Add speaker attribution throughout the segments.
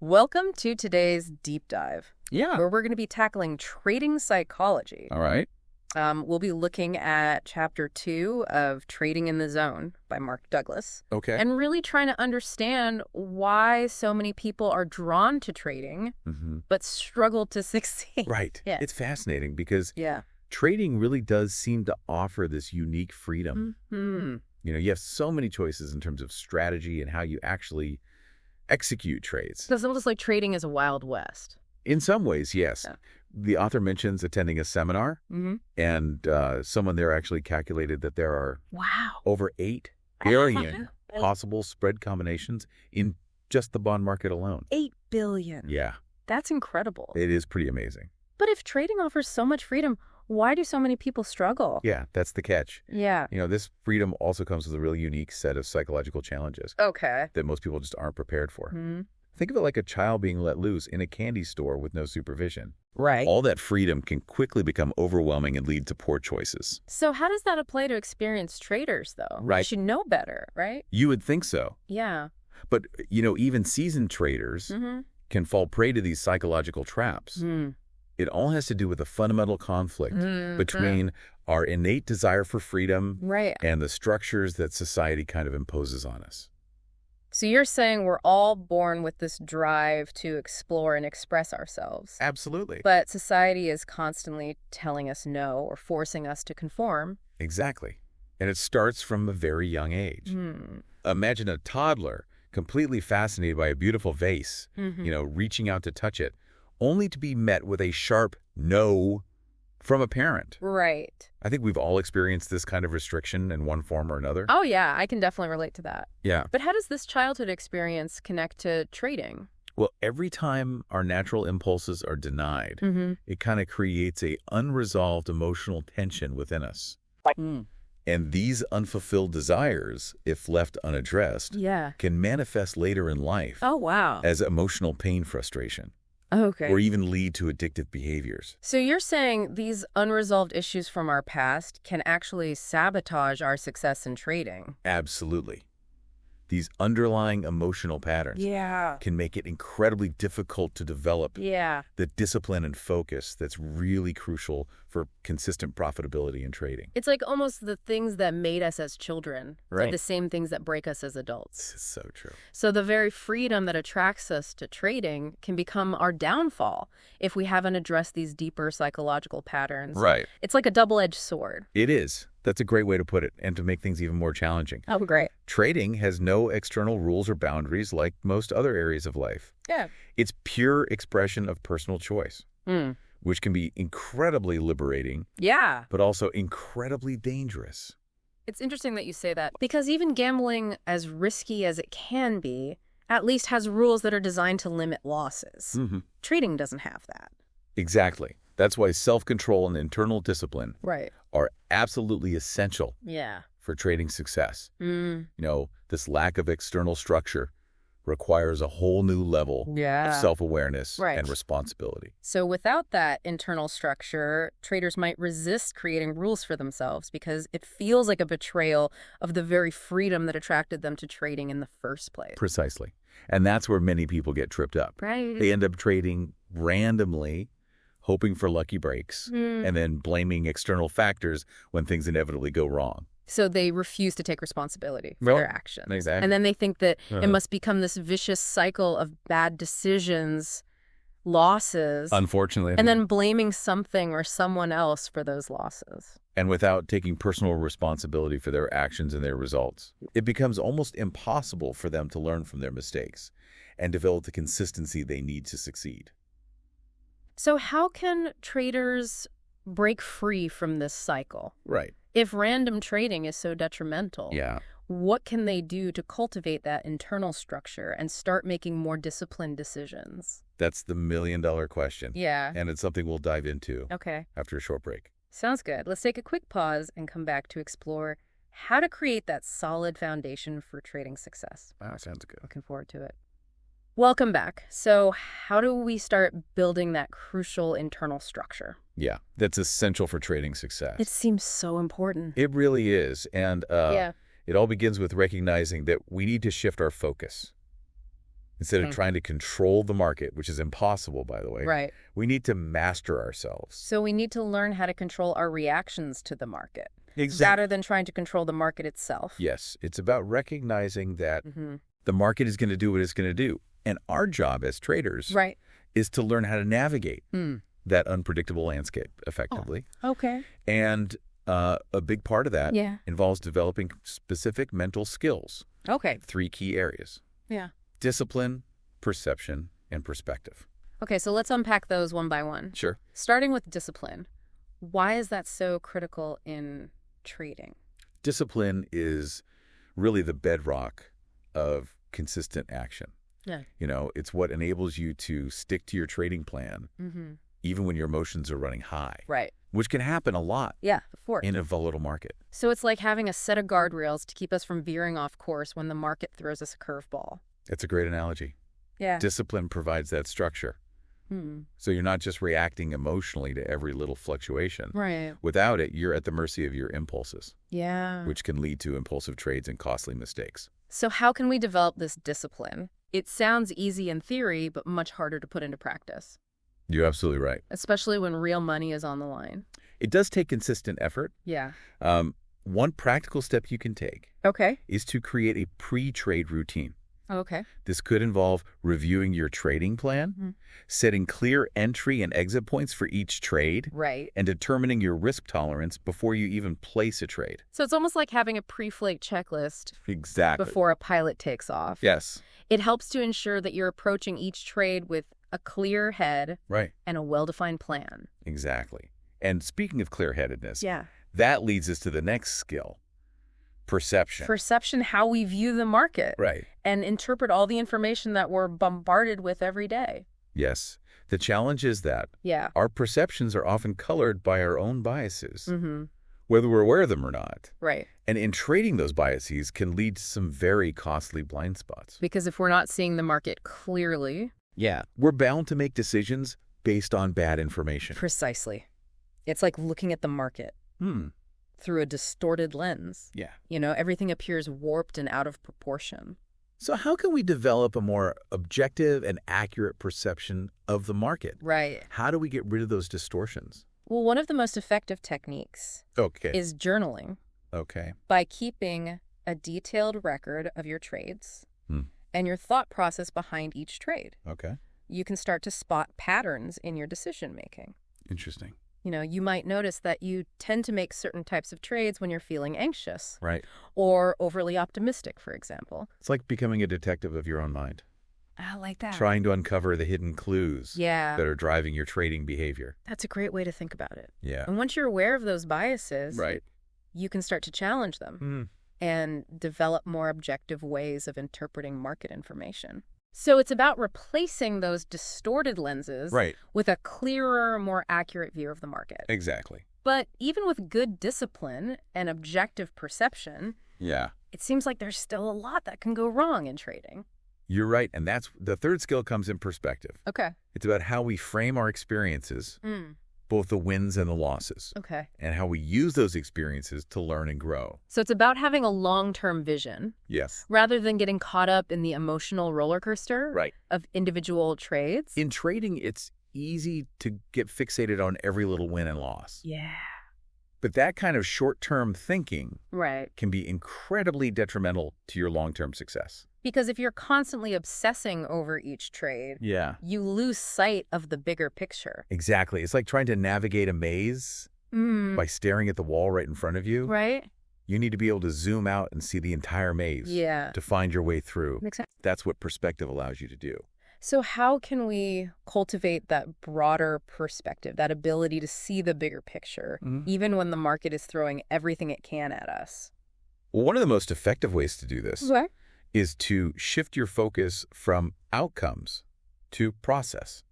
Speaker 1: Welcome to today's deep dive,
Speaker 2: Yeah.
Speaker 1: where we're going to be tackling trading psychology.
Speaker 2: All right.
Speaker 1: We'll be looking at Chapter 2 of Trading in the Zone by Mark Douglas.
Speaker 2: Okay.
Speaker 1: And really trying to understand why so many people are drawn to trading, but struggle to succeed.
Speaker 2: Right.
Speaker 1: Yeah.
Speaker 2: It's fascinating because
Speaker 1: Yeah.
Speaker 2: trading really does seem to offer this unique freedom.
Speaker 1: Mm-hmm.
Speaker 2: You know, you have so many choices in terms of strategy and how you actually execute trades.
Speaker 1: So it's almost like trading is a Wild West.
Speaker 2: In some ways, yes.
Speaker 1: Yeah.
Speaker 2: The author mentions attending a seminar, and someone there actually calculated that there are over 8 billion possible spread combinations in just the bond market alone.
Speaker 1: 8 billion.
Speaker 2: Yeah.
Speaker 1: That's incredible.
Speaker 2: It is pretty amazing.
Speaker 1: But if trading offers so much freedom, why do so many people struggle?
Speaker 2: Yeah, that's the catch.
Speaker 1: Yeah.
Speaker 2: You know, this freedom also comes with a really unique set of psychological challenges
Speaker 1: Okay.
Speaker 2: that most people just aren't prepared for.
Speaker 1: Mm-hmm.
Speaker 2: Think of it like a child being let loose in a candy store with no supervision.
Speaker 1: Right.
Speaker 2: All that freedom can quickly become overwhelming and lead to poor choices.
Speaker 1: So how does that apply to experienced traders, though?
Speaker 2: Right.
Speaker 1: They should know better, right?
Speaker 2: You would think so.
Speaker 1: Yeah.
Speaker 2: But, you know, even seasoned traders can fall prey to these psychological traps. It all has to do with a fundamental conflict between our innate desire for freedom and the structures that society kind of imposes on us.
Speaker 1: So you're saying we're all born with this drive to explore and express ourselves.
Speaker 2: Absolutely.
Speaker 1: But society is constantly telling us no or forcing us to conform.
Speaker 2: Exactly. And it starts from a very young age. Imagine a toddler completely fascinated by a beautiful vase, you know, reaching out to touch it, only to be met with a sharp no from a parent.
Speaker 1: Right.
Speaker 2: I think we've all experienced this kind of restriction in one form or another.
Speaker 1: Oh, yeah. I can definitely relate to that.
Speaker 2: Yeah.
Speaker 1: But how does this childhood experience connect to trading?
Speaker 2: Well, every time our natural impulses are denied, it kind of creates a unresolved emotional tension within us. And these unfulfilled desires, if left unaddressed, can manifest later in life
Speaker 1: Oh, wow.
Speaker 2: as emotional pain frustration.
Speaker 1: Okay.
Speaker 2: Or even lead to addictive behaviors.
Speaker 1: So you're saying these unresolved issues from our past can actually sabotage our success in trading?
Speaker 2: Absolutely. These underlying emotional patterns can make it incredibly difficult to develop the discipline and focus that's really crucial for consistent profitability in trading.
Speaker 1: It's like almost the things that made us as children are the same things that break us as adults.
Speaker 2: This is so true.
Speaker 1: So the very freedom that attracts us to trading can become our downfall if we haven't addressed these deeper psychological patterns.
Speaker 2: Right.
Speaker 1: It's like a double-edged sword.
Speaker 2: It is. That's a great way to put it, and to make things even more challenging.
Speaker 1: Oh, great.
Speaker 2: Trading has no external rules or boundaries like most other areas of life.
Speaker 1: Yeah.
Speaker 2: It's pure expression of personal choice, which can be incredibly liberating, but also incredibly dangerous.
Speaker 1: It's interesting that you say that, because even gambling, as risky as it can be, at least has rules that are designed to limit losses. Trading doesn't have that.
Speaker 2: Exactly. That's why self-control and internal discipline are absolutely essential for trading success. You know, this lack of external structure requires a whole new level of self-awareness and responsibility.
Speaker 1: So without that internal structure, traders might resist creating rules for themselves because it feels like a betrayal of the very freedom that attracted them to trading in the first place.
Speaker 2: Precisely. And that's where many people get tripped up.
Speaker 1: Right.
Speaker 2: They end up trading randomly, hoping for lucky breaks, and then blaming external factors when things inevitably go wrong.
Speaker 1: So they refuse to take responsibility for their actions.
Speaker 2: Exactly.
Speaker 1: And then they think that it must become this vicious cycle of bad decisions, losses.
Speaker 2: Unfortunately.
Speaker 1: And then blaming something or someone else for those losses.
Speaker 2: And without taking personal responsibility for their actions and their results. It becomes almost impossible for them to learn from their mistakes and develop the consistency they need to succeed.
Speaker 1: So how can traders break free from this cycle?
Speaker 2: Right.
Speaker 1: If random trading is so detrimental, what can they do to cultivate that internal structure and start making more disciplined decisions?
Speaker 2: That's the million-dollar question.
Speaker 1: Yeah.
Speaker 2: And it's something we'll dive into after a short break.
Speaker 1: Sounds good. Let's take a quick pause and come back to explore how to create that solid foundation for trading success.
Speaker 2: Wow, sounds good.
Speaker 1: Looking forward to it. Welcome back. So how do we start building that crucial internal structure?
Speaker 2: Yeah, that's essential for trading success.
Speaker 1: It seems so important.
Speaker 2: It really is. And it all begins with recognizing that we need to shift our focus. Instead of trying to control the market, which is impossible, by the way,
Speaker 1: right,
Speaker 2: we need to master ourselves.
Speaker 1: So we need to learn how to control our reactions to the market.
Speaker 2: Exactly.
Speaker 1: Rather than trying to control the market itself.
Speaker 2: Yes, it's about recognizing that the market is going to do what it's going to do. And our job as traders is to learn how to navigate that unpredictable landscape effectively.
Speaker 1: Oh, okay.
Speaker 2: And a big part of that involves developing specific mental skills.
Speaker 1: Okay.
Speaker 2: 3 key areas.
Speaker 1: Yeah.
Speaker 2: Discipline, perception, and perspective.
Speaker 1: Okay, so let's unpack those one by one.
Speaker 2: Sure.
Speaker 1: Starting with discipline. Why is that so critical in trading?
Speaker 2: Discipline is really the bedrock of consistent action.
Speaker 1: Yeah.
Speaker 2: You know, it's what enables you to stick to your trading plan even when your emotions are running high.
Speaker 1: Right.
Speaker 2: Which can happen a lot in a volatile market.
Speaker 1: So it's like having a set of guardrails to keep us from veering off course when the market throws us a curveball.
Speaker 2: That's a great analogy.
Speaker 1: Yeah.
Speaker 2: Discipline provides that structure. So you're not just reacting emotionally to every little fluctuation.
Speaker 1: Right.
Speaker 2: Without it, you're at the mercy of your impulses.
Speaker 1: Yeah.
Speaker 2: Which can lead to impulsive trades and costly mistakes.
Speaker 1: So how can we develop this discipline? It sounds easy in theory, but much harder to put into practice.
Speaker 2: You're absolutely right.
Speaker 1: Especially when real money is on the line.
Speaker 2: It does take consistent effort.
Speaker 1: Yeah.
Speaker 2: One practical step you can take is to create a pre-trade routine.
Speaker 1: Okay.
Speaker 2: This could involve reviewing your trading plan, setting clear entry and exit points for each trade, and determining your risk tolerance before you even place a trade.
Speaker 1: So it's almost like having a pre-flight checklist before a pilot takes off.
Speaker 2: Yes.
Speaker 1: It helps to ensure that you're approaching each trade with a clear head and a well-defined plan.
Speaker 2: Exactly. And speaking of clear-headedness, that leads us to the next skill. Perception.
Speaker 1: Perception, how we view the market.
Speaker 2: Right.
Speaker 1: And interpret all the information that we're bombarded with every day.
Speaker 2: Yes. The challenge is that our perceptions are often colored by our own biases, whether we're aware of them or not.
Speaker 1: Right.
Speaker 2: And in trading, those biases can lead to some very costly blind spots.
Speaker 1: Because if we're not seeing the market clearly,
Speaker 2: we're bound to make decisions based on bad information.
Speaker 1: Precisely. It's like looking at the market. Through a distorted lens.
Speaker 2: Yeah.
Speaker 1: You know, everything appears warped and out of proportion.
Speaker 2: So how can we develop a more objective and accurate perception of the market?
Speaker 1: Right.
Speaker 2: How do we get rid of those distortions?
Speaker 1: Well, one of the most effective techniques is journaling.
Speaker 2: Okay.
Speaker 1: By keeping a detailed record of your trades and your thought process behind each trade.
Speaker 2: Okay.
Speaker 1: You can start to spot patterns in your decision making.
Speaker 2: Interesting.
Speaker 1: You know, you might notice that you tend to make certain types of trades when you're feeling anxious.
Speaker 2: Right.
Speaker 1: Or overly optimistic, for example.
Speaker 2: It's like becoming a detective of your own mind.
Speaker 1: I like that.
Speaker 2: Trying to uncover the hidden clues that are driving your trading behavior.
Speaker 1: That's a great way to think about it.
Speaker 2: Yeah.
Speaker 1: And once you're aware of those biases, you can start to challenge them and develop more objective ways of interpreting market information. So it's about replacing those distorted lenses with a clearer, more accurate view of the market.
Speaker 2: Exactly.
Speaker 1: But even with good discipline and objective perception, it seems like there's still a lot that can go wrong in trading.
Speaker 2: You're right. And that's the third skill comes in perspective.
Speaker 1: Okay.
Speaker 2: It's about how we frame our experiences, both the wins and the losses.
Speaker 1: Okay.
Speaker 2: And how we use those experiences to learn and grow.
Speaker 1: So it's about having a long-term vision.
Speaker 2: Yes.
Speaker 1: Rather than getting caught up in the emotional roller coaster of individual trades.
Speaker 2: In trading, it's easy to get fixated on every little win and loss.
Speaker 1: Yeah.
Speaker 2: But that kind of short-term thinking can be incredibly detrimental to your long-term success.
Speaker 1: Because if you're constantly obsessing over each trade, you lose sight of the bigger picture.
Speaker 2: Exactly. It's like trying to navigate a maze by staring at the wall right in front of you.
Speaker 1: Right.
Speaker 2: You need to be able to zoom out and see the entire maze to find your way through.
Speaker 1: Makes sense.
Speaker 2: That's what perspective allows you to do.
Speaker 1: So how can we cultivate that broader perspective, that ability to see the bigger picture, even when the market is throwing everything it can at us?
Speaker 2: Well, one of the most effective ways to do this is to shift your focus from outcomes to process.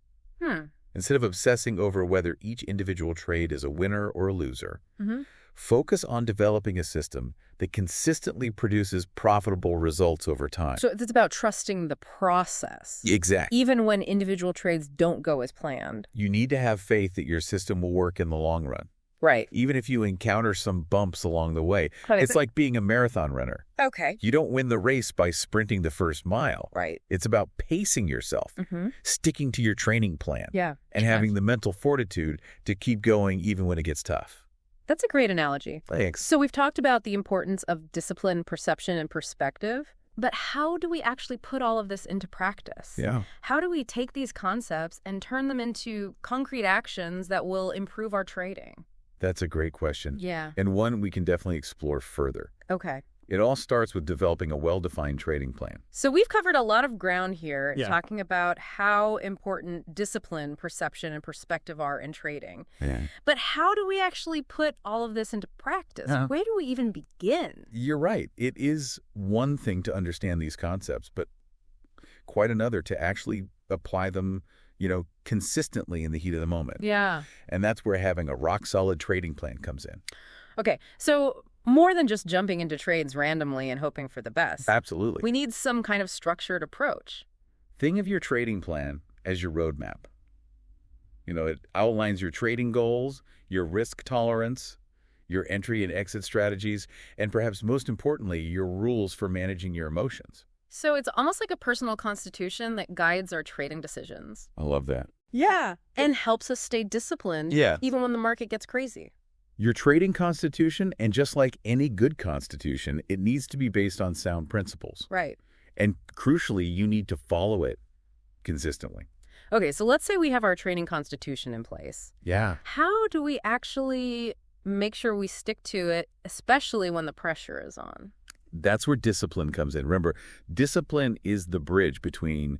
Speaker 2: Instead of obsessing over whether each individual trade is a winner or a loser, Focus on developing a system that consistently produces profitable results over time.
Speaker 1: So it's about trusting the process.
Speaker 2: Exactly.
Speaker 1: Even when individual trades don't go as planned.
Speaker 2: You need to have faith that your system will work in the long run.
Speaker 1: Right.
Speaker 2: Even if you encounter some bumps along the way. It's like being a marathon runner.
Speaker 1: Okay.
Speaker 2: You don't win the race by sprinting the first mile.
Speaker 1: Right.
Speaker 2: It's about pacing yourself, sticking to your training plan, and having the mental fortitude to keep going even when it gets tough.
Speaker 1: That's a great analogy.
Speaker 2: Thanks.
Speaker 1: So we've talked about the importance of discipline, perception, and perspective. But how do we actually put all of this into practice?
Speaker 2: Yeah.
Speaker 1: How do we take these concepts and turn them into concrete actions that will improve our trading?
Speaker 2: That's a great question.
Speaker 1: Yeah.
Speaker 2: And one we can definitely explore further.
Speaker 1: Okay.
Speaker 2: It all starts with developing a well-defined trading plan.
Speaker 1: So we've covered a lot of ground here talking about how important discipline, perception, and perspective are in trading.
Speaker 2: Yeah.
Speaker 1: But how do we actually put all of this into practice? Where do we even begin?
Speaker 2: You're right. It is one thing to understand these concepts, but quite another to actually apply them, consistently in the heat of the moment.
Speaker 1: Yeah.
Speaker 2: And that's where having a rock-solid trading plan comes in.
Speaker 1: Okay. So more than just jumping into trades randomly and hoping for the best.
Speaker 2: Absolutely.
Speaker 1: We need some kind of structured approach.
Speaker 2: Think of your trading plan as your roadmap. It outlines your trading goals, your risk tolerance, your entry and exit strategies, and perhaps most importantly, your rules for managing your emotions.
Speaker 1: So it's almost like a personal constitution that guides our trading decisions.
Speaker 2: I love that.
Speaker 1: Yeah. And helps us stay disciplined even when the market gets crazy.
Speaker 2: Your trading constitution, and just like any good constitution, it needs to be based on sound principles.
Speaker 1: Right.
Speaker 2: And crucially, you need to follow it consistently.
Speaker 1: Okay, so let's say we have our trading constitution in place.
Speaker 2: Yeah.
Speaker 1: How do we actually make sure we stick to it, especially when the pressure is on?
Speaker 2: That's where discipline comes in. Remember, discipline is the bridge between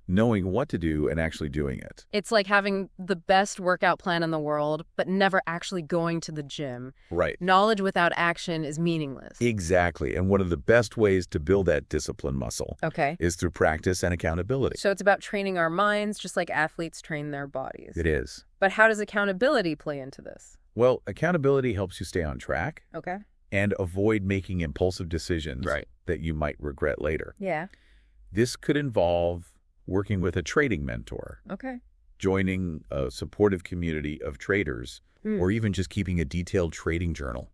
Speaker 2: knowing what to do and actually doing it.
Speaker 1: It's like having the best workout plan in the world, but never actually going to the gym.
Speaker 2: Right.
Speaker 1: Knowledge without action is meaningless.
Speaker 2: Exactly. And one of the best ways to build that discipline muscle is through practice and accountability.
Speaker 1: So it's about training our minds just like athletes train their bodies.
Speaker 2: It is.
Speaker 1: But how does accountability play into this?
Speaker 2: Well, accountability helps you stay on track.
Speaker 1: Okay.
Speaker 2: And avoid making impulsive decisions that you might regret later.
Speaker 1: Yeah.
Speaker 2: This could involve working with a trading mentor.
Speaker 1: Okay.
Speaker 2: Joining a supportive community of traders, or even just keeping a detailed trading journal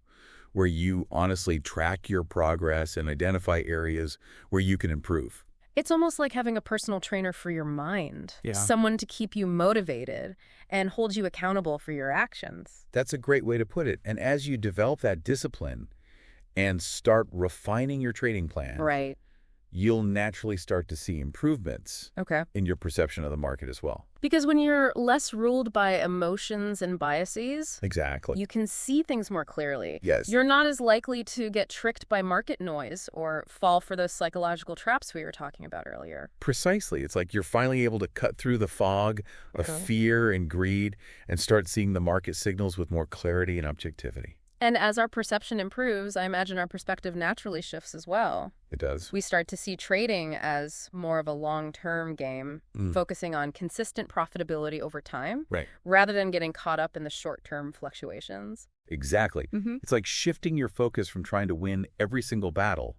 Speaker 2: where you honestly track your progress and identify areas where you can improve.
Speaker 1: It's almost like having a personal trainer for your mind.
Speaker 2: Yeah.
Speaker 1: Someone to keep you motivated and hold you accountable for your actions.
Speaker 2: That's a great way to put it. And as you develop that discipline and start refining your trading plan, you'll naturally start to see improvements in your perception of the market as well.
Speaker 1: Because when you're less ruled by emotions and biases, you can see things more clearly.
Speaker 2: Yes.
Speaker 1: You're not as likely to get tricked by market noise or fall for those psychological traps we were talking about earlier.
Speaker 2: Precisely. It's like you're finally able to cut through the fog of fear and greed and start seeing the market signals with more clarity and objectivity.
Speaker 1: And as our perception improves, I imagine our perspective naturally shifts as well.
Speaker 2: It does.
Speaker 1: We start to see trading as more of a long-term game, focusing on consistent profitability over time, rather than getting caught up in the short-term fluctuations.
Speaker 2: Exactly. It's like shifting your focus from trying to win every single battle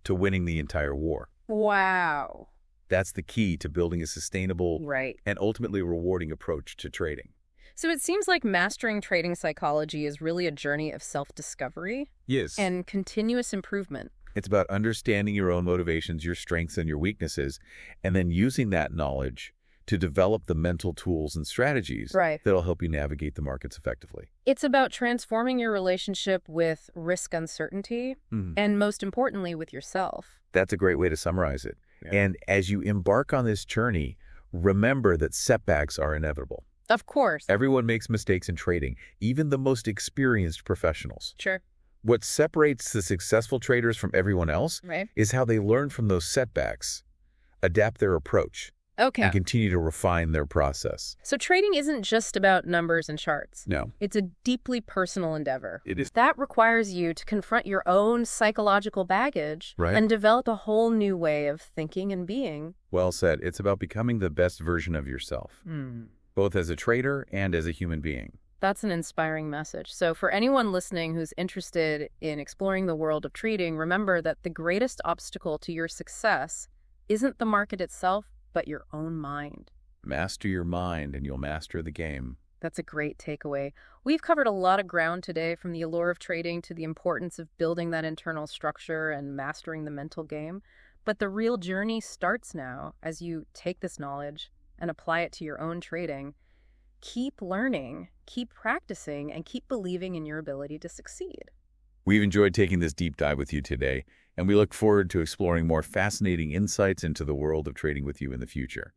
Speaker 2: to winning the entire war.
Speaker 1: Wow.
Speaker 2: That's the key to building a sustainable and ultimately rewarding approach to trading.
Speaker 1: So it seems like mastering trading psychology is really a journey of self-discovery and continuous improvement.
Speaker 2: It's about understanding your own motivations, your strengths, and your weaknesses, and then using that knowledge to develop the mental tools and strategies that'll help you navigate the markets effectively.
Speaker 1: It's about transforming your relationship with risk uncertainty and, most importantly, with yourself.
Speaker 2: That's a great way to summarize it. Yeah. And as you embark on this journey, remember that setbacks are inevitable.
Speaker 1: Of course.
Speaker 2: Everyone makes mistakes in trading, even the most experienced professionals.
Speaker 1: Sure.
Speaker 2: What separates the successful traders from everyone else is how they learn from those setbacks, adapt their approach, and continue to refine their process.
Speaker 1: So trading isn't just about numbers and charts.
Speaker 2: No.
Speaker 1: It's a deeply personal endeavor.
Speaker 2: It is.
Speaker 1: That requires you to confront your own psychological baggage and develop a whole new way of thinking and being.
Speaker 2: Well said. It's about becoming the best version of yourself. Both as a trader and as a human being.
Speaker 1: That's an inspiring message. So for anyone listening who's interested in exploring the world of trading, remember that the greatest obstacle to your success isn't the market itself, but your own mind.
Speaker 2: Master your mind and you'll master the game.
Speaker 1: That's a great takeaway. We've covered a lot of ground today, from the allure of trading to the importance of building that internal structure and mastering the mental game. But the real journey starts now as you take this knowledge and apply it to your own trading. Keep learning, keep practicing, and keep believing in your ability to succeed.
Speaker 2: We've enjoyed taking this deep dive with you today, and we look forward to exploring more fascinating insights into the world of trading with you in the future.